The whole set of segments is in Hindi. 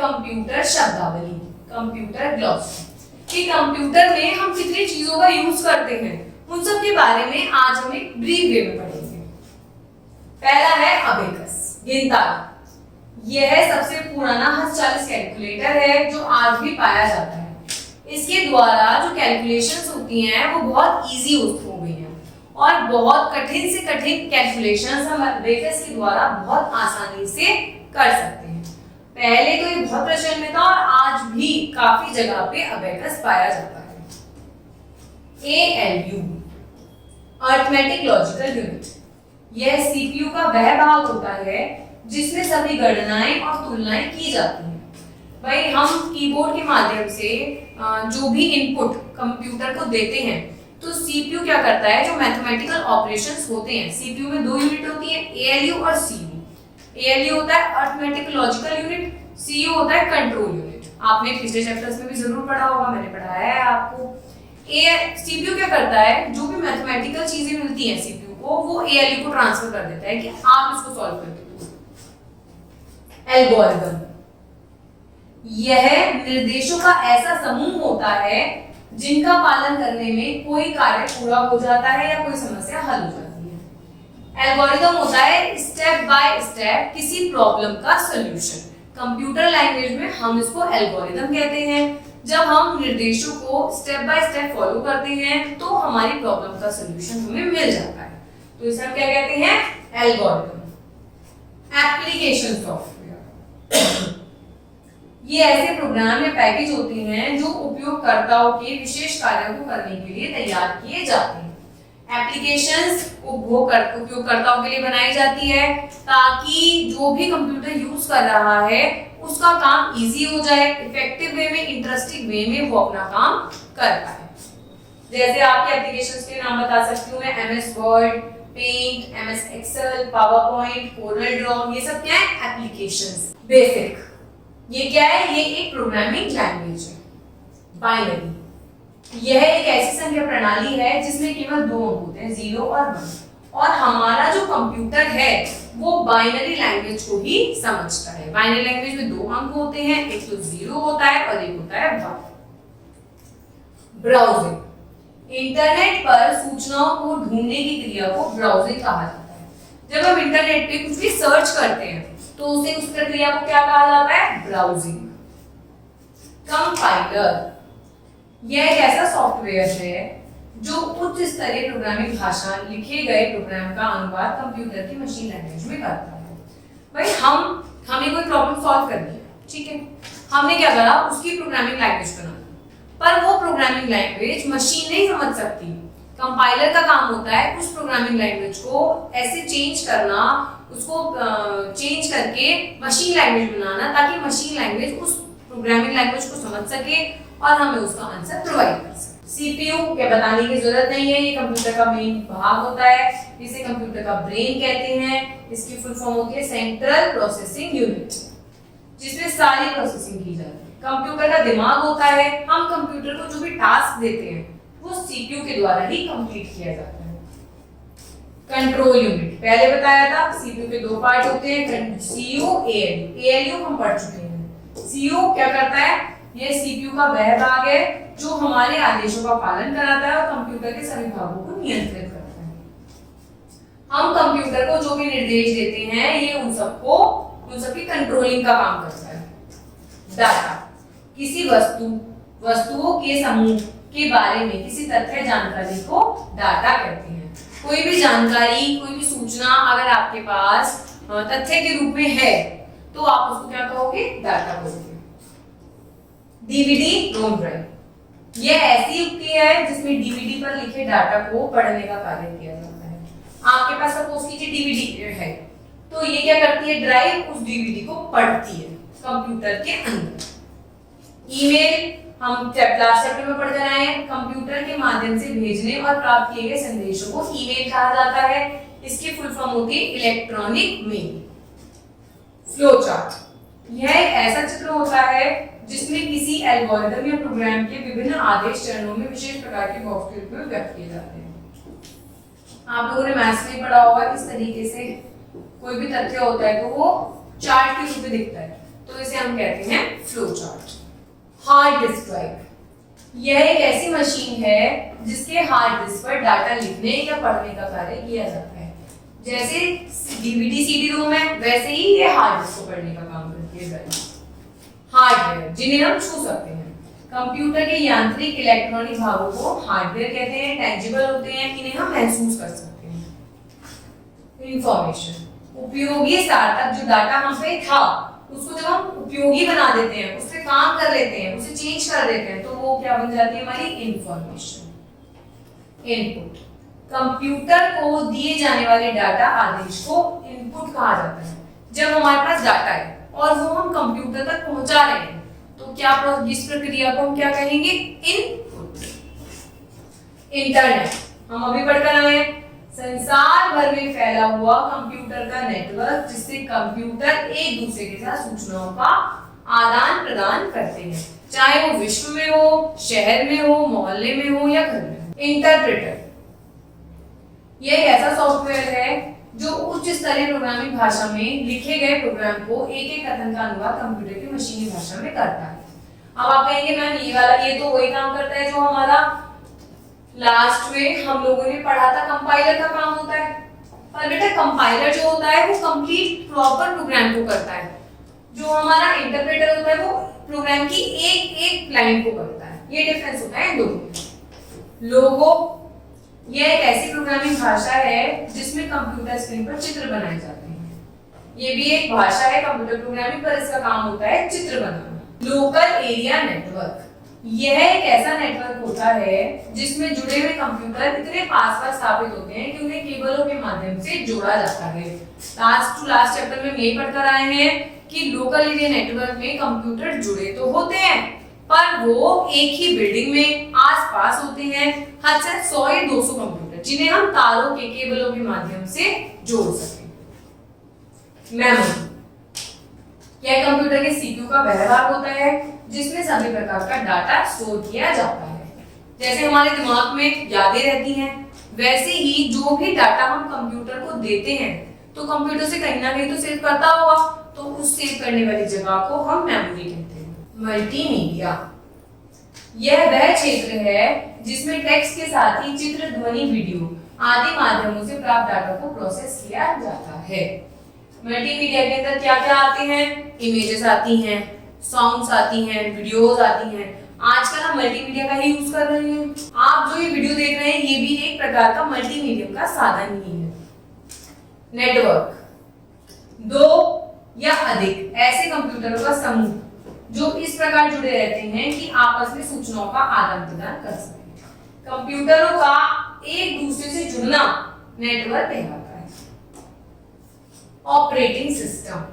कंप्यूटर शब्दावली, कंप्यूटर ग्लॉसरी, कि कंप्यूटर में हम कितनी चीजों का यूज करते हैं उन सब के बारे में आज हम एक ब्रीफ वे में पढ़ेंगे। पहला है अबेकस, गिनतारा। यह सबसे पुराना हस्तचालित कैलकुलेटर है जो आज भी पाया जाता है। इसके द्वारा जो कैलकुलेशंस होती हैं वो बहुत इजी हो गई हैं और बहुत कठिन से कठिन कैलकुलेशंस हम अबेकस के द्वारा बहुत आसानी से कर सकते हैं। पहले तो ये बहुत प्रचलन में था और आज भी काफी जगह पे अबेकस पाया जाता है। ALU, अरिथमेटिक लॉजिकल यूनिट, यह सीपीयू का वह भाग होता है जिसमें सभी गणनाएं और तुलनाएं की जाती हैं। भाई हम कीबोर्ड के माध्यम से जो भी इनपुट कंप्यूटर को देते हैं तो सीपीयू क्या करता है, जो मैथमेटिकल ऑपरेशंस होते हैं, सीपीयू में दो यूनिट होती है, ALU और CU। ALU होता है अरिथमेटिक लॉजिकल यूनिट, CU होता है कंट्रोल यूनिट। आपने पिछले चैप्टर्स में भी जरूर पढ़ा होगा, मैंने पढ़ाया है आपको। सीपीयू क्या करता है, जो भी मैथमेटिकल चीजें मिलती हैं सीपीयू को, वो ALU को ट्रांसफर कर देता है कि आप इसको सॉल्व करके दो। एल्गोरिथम, यह निर्देशों का ऐसा समूह होता है जिनका पालन करने में कोई कार्य पूरा हो जाता है या कोई समस्या हल हो जाती है। एल्गोरिथम होता है स्टेप बाय स्टेप किसी प्रॉब्लम का सॉल्यूशन। कंप्यूटर लैंग्वेज में हम इसको एल्गोरिथम कहते हैं। जब हम निर्देशों को स्टेप बाय स्टेप फॉलो करते हैं तो हमारी प्रॉब्लम का सॉल्यूशन हमें मिल जाता है, तो इसे हम क्या कहते हैं, एल्गोरिथम। एप्लीकेशन सॉफ्टवेयर, ये ऐसे प्रोग्राम या पैकेज होते हैं जो उपयोगकर्ताओं के विशेष कार्यों को करने के लिए तैयार किए जाते हैं। एप्लीकेशंस उपयोगकर्ताओं के लिए बनाई जाती है ताकि जो भी कंप्यूटर यूज कर रहा है उसका काम इजी हो जाए, इफेक्टिव वे में, इंटरेस्टिंग वे में वो अपना काम कर पाए। जैसे आपके एप्लीकेशंस के नाम बता सकती हूँ मैं, MS Word, Paint, MS Excel, PowerPoint, Corel Draw, ये सब क्या है, एप्लीकेशंस। बेसिक, ये क्या है, ये एक प्रोग्रामिंग लैंग्वेज है। बाइनरी, यह एक ऐसी संख्या प्रणाली है जिसमें केवल दो अंक होते हैं, 0 और 1, और हमारा जो कंप्यूटर है वो बाइनरी लैंग्वेज को ही समझता है। बाइनरी लैंग्वेज में दो अंक होते हैं, एक तो 0 होता है और एक होता है 1। ब्राउजिंग, इंटरनेट पर सूचनाओं को ढूंढने की क्रिया को ब्राउजिंग कहा जाता है। जब हम इंटरनेट पे कुछ भी सर्च करते हैं तो उसे उस प्रक्रिया को क्या कहा जाता है, ब्राउजिंग। कंपाइलर, यह एक ऐसा सॉफ्टवेयर है जो उच्च स्तरीय प्रोग्रामिंग भाषा लिखे गए प्रोग्राम का अनुवाद कंप्यूटर की मशीन लैंग्वेज में करता है। भाई हमें कोई प्रॉब्लम सॉल्व करनी है, ठीक है, हमने क्या करा, उसकी प्रोग्रामिंग लैंग्वेज बना, पर वो प्रोग्रामिंग लैंग्वेज मशीन नहीं समझ सकती। कंपाइलर का काम होता है उस प्रोग्रामिंग लैंग्वेज को ऐसे चेंज करना, उसको चेंज करके मशीन लैंग्वेज बनाना ताकि मशीन लैंग्वेज उस प्रोग्रामिंग लैंग्वेज को समझ सके और हमें उसका आंसर प्रोवाइड कर सके। सीपीयू के बताने की जरूरत नहीं है, ये कंप्यूटर का मेन भाग होता है, इसे कंप्यूटर का ब्रेन कहते हैं। इसकी फुल फॉर्म होती है सेंट्रल प्रोसेसिंग यूनिट, जिसमें सारी प्रोसेसिंग की जाती है। कंप्यूटर का दिमाग होता है, हम कंप्यूटर को जो भी टास्क देते हैं वो सीपीयू के द्वारा ही कंप्लीट किया जाता है। कंट्रोल यूनिट, पहले बताया था सीपीयू के दो पार्ट होते हैं, CU, ALU। ALU हम पढ़ चुके हैं। CU क्या करता है, ये सीपीयू का वह भाग है जो हमारे आदेशों का पालन कराता है और कंप्यूटर के सभी भागों को नियंत्रित करता है। हम कंप्यूटर को जो भी निर्देश देते हैं ये उन सबकी कंट्रोलिंग का काम करता है। डाटा, किसी वस्तुओं के समूह के बारे में किसी तथ्य जानकारी को डाटा कहते हैं। कोई भी जानकारी, कोई भी सूचना अगर आपके पास तथ्य के रूप में है तो आप उसको क्या कहोगे, डाटा कहोगे। डीवीडी, रोम ड्राइव, यह ऐसी युक्ति है जिसमें डीवीडी पर लिखे डाटा को पढ़ने का कार्य किया जाता है। आपके पास सपोज कीजिए डीवीडी है तो ये क्या करती है, ड्राइव उस डीवीडी को पढ़ती है कंप्यूटर के अंदर। ईमेल हम लास्ट चैप्टर में पढ़ कर आए हैं, कंप्यूटर के माध्यम से भेजने और प्राप्त किए गए संदेशों को ईमेल कहा जाता है। इसकी फुल फॉर्म होती है इलेक्ट्रॉनिक मेल। फ्लो चार्ट, यह एक ऐसा चित्र होता है जिसमें किसी एल्गोरिथम या प्रोग्राम के विभिन्न आदेश चरणों में विशेष प्रकार के बॉक्स के रूप में व्यक्त किए जाते हैं। आप लोगों ने मैथ्स में पढ़ा होगा, इस तरीके से कोई भी तथ्य होता है तो वो चार्ट के रूप में दिखता है। तो इसे हम कहते हैं flow chart. Hard disk drive, यह एक ऐसी मशीन है जिसके हार्ड डिस्क पर डाटा लिखने या पढ़ने का कार्य किया जाता है। जैसे डीवीडी सीडी रोम है, वैसे ही ये हार्ड डिस्क को पढ़ने का काम करती है। हार्डवेयर, जिन्हें हम छू सकते हैं। कंप्यूटर के यांत्रिक इलेक्ट्रॉनिक भागों को हार्डवेयर कहते हैं, टेंजिबल होते हैं, इन्हें हम महसूस कर सकते हैं। इंफॉर्मेशन, उपयोगी सार्थक, जो डाटा हम पे था उसको जब हम उपयोगी बना देते हैं, उससे काम कर लेते हैं, उसे चेंज कर देते हैं, तो वो क्या बन जाती है हमारी इंफॉर्मेशन। इनपुट, कंप्यूटर को दिए जाने वाले डाटा आदेश को इनपुट कहा जाता है। जब हमारे पास डाटा है और वो हम कंप्यूटर तक पहुंचा रहे हैं तो क्या इस प्रक्रिया को हम क्या कहेंगे? इनपुट। इंटरनेट, हम अभी पढ़कर आए हैं, संसार भर में फैला हुआ कंप्यूटर का नेटवर्क जिससे कंप्यूटर एक दूसरे के साथ सूचनाओं का आदान प्रदान करते हैं, चाहे वो विश्व में हो, शहर में हो, मोहल्ले में हो या घर में हो। इंटरप्रेटर, यह एक ऐसा सॉफ्टवेयर है जो उच्च स्तरीय प्रोग्रामिंग भाषा में लिखे गए प्रोग्राम को एक एक कथन का अनुवाद कंप्यूटर की मशीनी भाषा में करता है। अब आप कहेंगे मैम ये वाला, ये तो वही काम करता है जो हमारा लास्ट में हम लोगों ने पढ़ा था, कंपाइलर का काम होता है। पर बेटा कंपाइलर जो होता है वो कंप्लीट प्रॉपर प्रोग्राम को करता है, जो हमारा इंटरप्रेटर होता है वो प्रोग्राम की एक एक लाइन को करता है। ये डिफरेंस होता है इन दोनों में। लोगो, यह एक ऐसी प्रोग्रामिंग भाषा है जिसमें कंप्यूटर स्क्रीन पर चित्र बनाए जाते हैं। ये भी एक भाषा है कंप्यूटर प्रोग्रामिंग, पर इसका काम होता है चित्र बनाना। लोकल एरिया नेटवर्क, यह एक ऐसा नेटवर्क होता है जिसमें जुड़े हुए कंप्यूटर इतने पास स्थापित होते हैं कि उन्हें केबलों के माध्यम से जोड़ा जाता है। लास्ट टू लास्ट चैप्टर में यही पढ़कर आए हैं कि लोकल एरिया नेटवर्क में कंप्यूटर जुड़े तो होते हैं पर वो एक ही बिल्डिंग में आसपास होते हैं, हद से 100 या 200 कंप्यूटर जिन्हें हम तारों के केबलों के माध्यम से जोड़ सकें। मेमोरी, यह कंप्यूटर के सीपीयू का वह भाग होता है जिसमें सभी प्रकार का डाटा स्टोर किया जाता है। जैसे हमारे दिमाग में यादें रहती हैं, वैसे ही जो भी डाटा हम कंप्यूटर को देते हैं तो कंप्यूटर से कहीं ना कहीं तो सेव करता होगा, तो उस सेव करने वाली जगह को हम मेमोरी कहते हैं। मल्टीमीडिया, यह वह क्षेत्र है जिसमें टेक्स्ट के साथ ही चित्र, ध्वनि, वीडियो आदि माध्यमों से प्राप्त डाटा को प्रोसेस किया जाता है। मल्टीमीडिया के अंदर क्या क्या आते हैं? इमेजेस आती हैं, सॉन्ग्स आती हैं, वीडियोस आती हैं। आजकल हम मल्टीमीडिया का ही यूज कर रहे हैं। आप जो ये वीडियो देख रहे हैं ये भी एक प्रकार का मल्टीमीडियम का साधन ही है। नेटवर्क, दो या अधिक ऐसे कंप्यूटरों का समूह जो इस प्रकार जुड़े रहते हैं कि आपस में सूचनाओं का आदान प्रदान कर सकें। कंप्यूटरों का एक दूसरे से जुड़ना नेटवर्क कहलाता है। ऑपरेटिंग सिस्टम,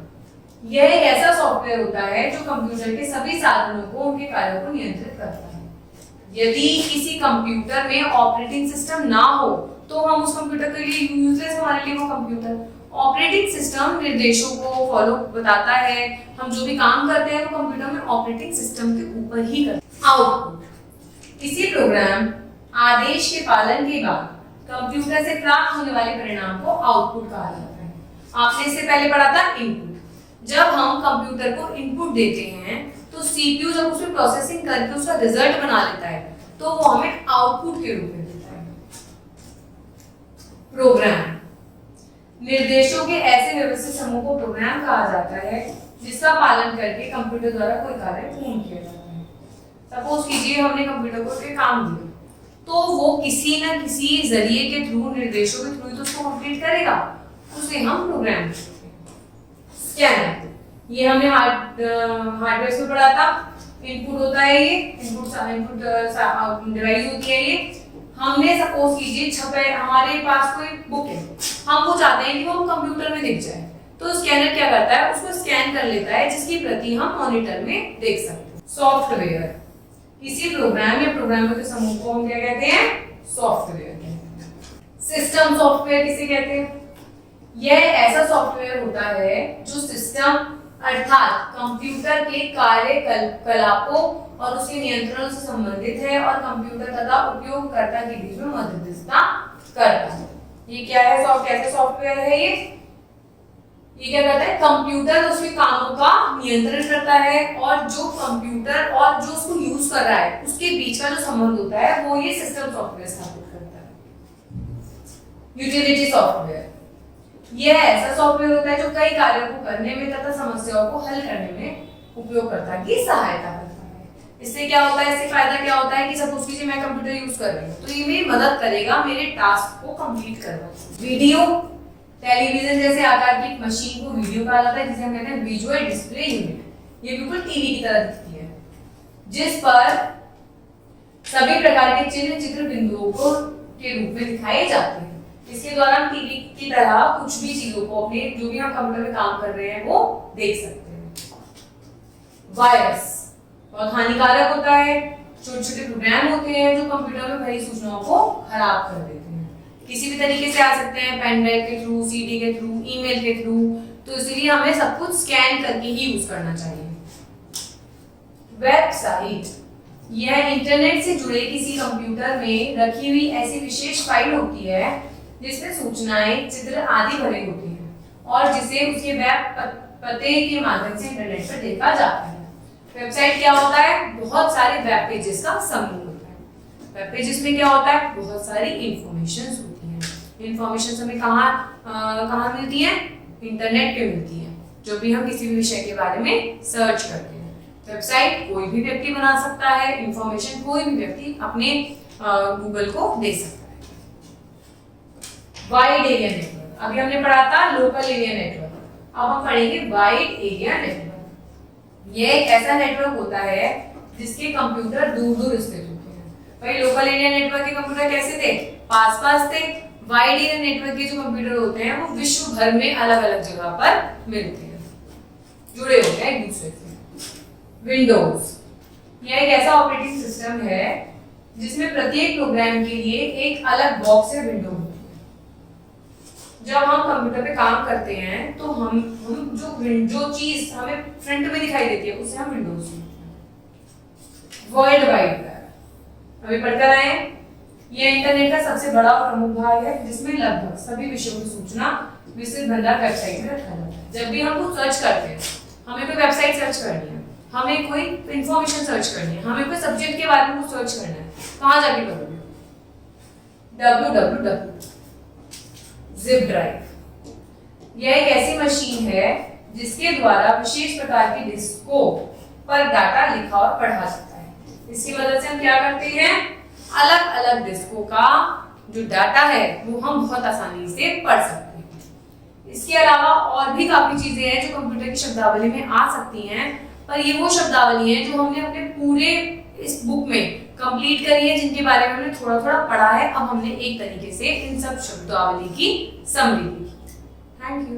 यह एक ऐसा सॉफ्टवेयर होता है जो कंप्यूटर के सभी साधनों को, उनके कार्यों को नियंत्रित करता है। यदि किसी कंप्यूटर में ऑपरेटिंग सिस्टम ना हो तो हम उस कंप्यूटर के लिए यूजलेस, हमारे लिए वो कंप्यूटर। ऑपरेटिंग सिस्टम निर्देशों को फॉलो बताता है, हम जो भी काम करते हैं वो कंप्यूटर में ऑपरेटिंग सिस्टम के ऊपर ही करते हैं। आउटपुट, किसी प्रोग्राम आदेश के पालन के बाद कंप्यूटर से प्राप्त होने वाले परिणाम को आउटपुट कहा जाता है। आपने इससे पहले पढ़ा था इनपुट। जब हम कंप्यूटर को इनपुट देते हैं तो सीपीयू जब उसमें प्रोसेसिंग करके उसका रिजल्ट बना लेता है तो वो हमें आउटपुट के रूप में देता है। प्रोग्राम, निर्देशों के ऐसे व्यवस्थित समूह को प्रोग्राम कहा जाता है जिसका पालन करके कंप्यूटर द्वारा कोई कार्य पूर्ण किया जाता है। सपोज कीजिए हमने कंप्यूटर को कोई काम दिया तो वो किसी न किसी जरिए के थ्रू, निर्देशों के थ्रू तो उसको कंप्लीट करेगा, उसे हम प्रोग्राम कहते हैं। स्कैनर, ये हमने हार्डवेयर में पढ़ा था। इनपुट होता है ये, इनपुट डिवाइस होती है ये। हमने सपोज कीजिए छपे, हमारे पास कोई बुक है, हम वो चाहते हैं कि वो कंप्यूटर में दिख जाए, तो स्कैनर क्या करता है, उसको स्कैन कर लेता है जिसकी प्रति हम मॉनिटर में देख सकते हैं। सॉफ्टवेयर, किसी प्रोग्राम या प्रोग्रामों के समूह को हम क्या कहते हैं? सॉफ्टवेयर कहते हैं। सिस्टम सॉफ्टवेयर किसे कहते हैं? यह ऐसा सॉफ्टवेयर होता है जो सिस्टम अर्थात कंप्यूटर के कार्यकलापों और उसके नियंत्रण से संबंधित है और कंप्यूटर तथा उपयोगकर्ता के बीच में मध्यस्थता करता है। ये क्या है? कैसे सॉफ्टवेयर है ये? ये क्या करता है, कंप्यूटर उसके कामों का नियंत्रण करता है, और जो कंप्यूटर और जो उसको यूज कर रहा है उसके बीच का जो संबंध होता है वो ये सिस्टम सॉफ्टवेयर स्थापित करता है। यूटिलिटी सॉफ्टवेयर ये ऐसा सॉफ्टवेयर होता है जो कई कार्यों को करने में तथा समस्याओं को हल करने में उपयोगकर्ता की सहायता करता है। इससे क्या होता है, इससे फायदा क्या होता है कि सपोज कीजिए मैं कंप्यूटर यूज कर रही हूँ तो ये मेरी मदद करेगा मेरे टास्क को कंप्लीट करवाने। वीडियो, टेलीविजन जैसे आकार की एक मशीन को वीडियो कहा जाता है, जिसे हम कहते हैं विजुअल डिस्प्ले यूनिट। ये बिल्कुल टीवी की तरह दिखती है, जिस पर सभी प्रकार के चिन्ह चित्र बिंदुओं को के रूप में दिखाए जाते हैं। इसके द्वारा हम टीवी की तरह कुछ भी चीजों को अपने जो भी हम कंप्यूटर में काम कर रहे हैं वो देख सकते हैं। वायरस बहुत हानिकारक होता है, छोटे छोटे प्रोग्राम होते हैं जो कंप्यूटर में भरी सूचनाओं को खराब कर देते हैं। किसी भी तरीके से आ सकते हैं, पेन ड्राइव के थ्रू, सीडी के थ्रू, ईमेल के थ्रू, तो इसलिए हमें सब कुछ स्कैन करके ही यूज करना चाहिए। वेबसाइट यह इंटरनेट से जुड़े किसी कंप्यूटर में रखी हुई ऐसी विशेष फाइल होती है जिसमें सूचनाएं, चित्र आदि भरे होते हैं और जिसे उसके वेब पते के माध्यम से इंटरनेट पर देखा जाता है। वेबसाइट क्या होता है, बहुत सारे वेब पेजेस का समूह होता है। वेब पेजेस में क्या होता है, बहुत सारी इंफॉर्मेशन होती है। इंफॉर्मेशन हमें कहाँ मिलती है, इंटरनेट पे मिलती है, जो भी हम किसी भी विषय के बारे में सर्च करते हैं। वेबसाइट कोई भी व्यक्ति बना सकता है, इंफॉर्मेशन कोई भी व्यक्ति अपने गूगल को दे सकता है। वाइड एरिया नेटवर्क, अभी हमने पढ़ा था लोकल एरिया नेटवर्क, अब हम पढ़ेंगे वाइड एरिया नेटवर्क। ये एक ऐसा नेटवर्क होता है जिसके कंप्यूटर दूर दूर स्थित होते हैं। भाई लोकल एरिया नेटवर्क के कंप्यूटर कैसे थे, पास पास थे। वाइड एरिया नेटवर्क के जो कंप्यूटर होते हैं वो विश्व भर में अलग अलग जगह पर मिलते हैं, जुड़े होते हैं एक दूसरे से। विंडोज यह एक ऐसा ऑपरेटिंग सिस्टम है जिसमें प्रत्येक प्रोग्राम के लिए एक अलग बॉक्स या विंडो होती है। जब हम कंप्यूटर पे काम करते हैं तो हम जो चीज हमें फ्रंट में दिखाई देती है उसे हम विंडोज कहते हैं। वर्ल्ड वाइड वेब अभी पढ़कर आए हैं, यह इंटरनेट का सबसे बड़ा और प्रमुख भाग है जिसमें लगभग सभी विषयों की सूचना विस्तृत भंडार वेबसाइट में रखा जाता है। जब भी हम कुछ सर्च करते हैं, हमें कोई वेबसाइट सर्च करनी है, हमें कोई इंफॉर्मेशन सर्च करनी है, हमें कोई सब्जेक्ट के बारे में कुछ सर्च करना है, कहाँ जाके करोगे, www जिप ड्राइव। यह एक ऐसी मशीन है जिसके द्वारा विशेष प्रकार की डिस्कों पर डाटा लिखा और पढ़ा जाता है। इसकी मदद से हम क्या करते हैं, अलग अलग डिस्कों का जो डाटा है वो हम बहुत आसानी से पढ़ सकते हैं। इसके अलावा और भी काफी चीजें हैं जो कंप्यूटर की शब्दावली में आ सकती हैं, पर ये वो शब्दावली है जो हमने अपने पूरे इस बुक में कंप्लीट करी है, जिनके बारे में हमने थोड़ा थोड़ा पढ़ा है। अब हमने एक तरीके से इन सब शब्दावली की समरी की। Thank you.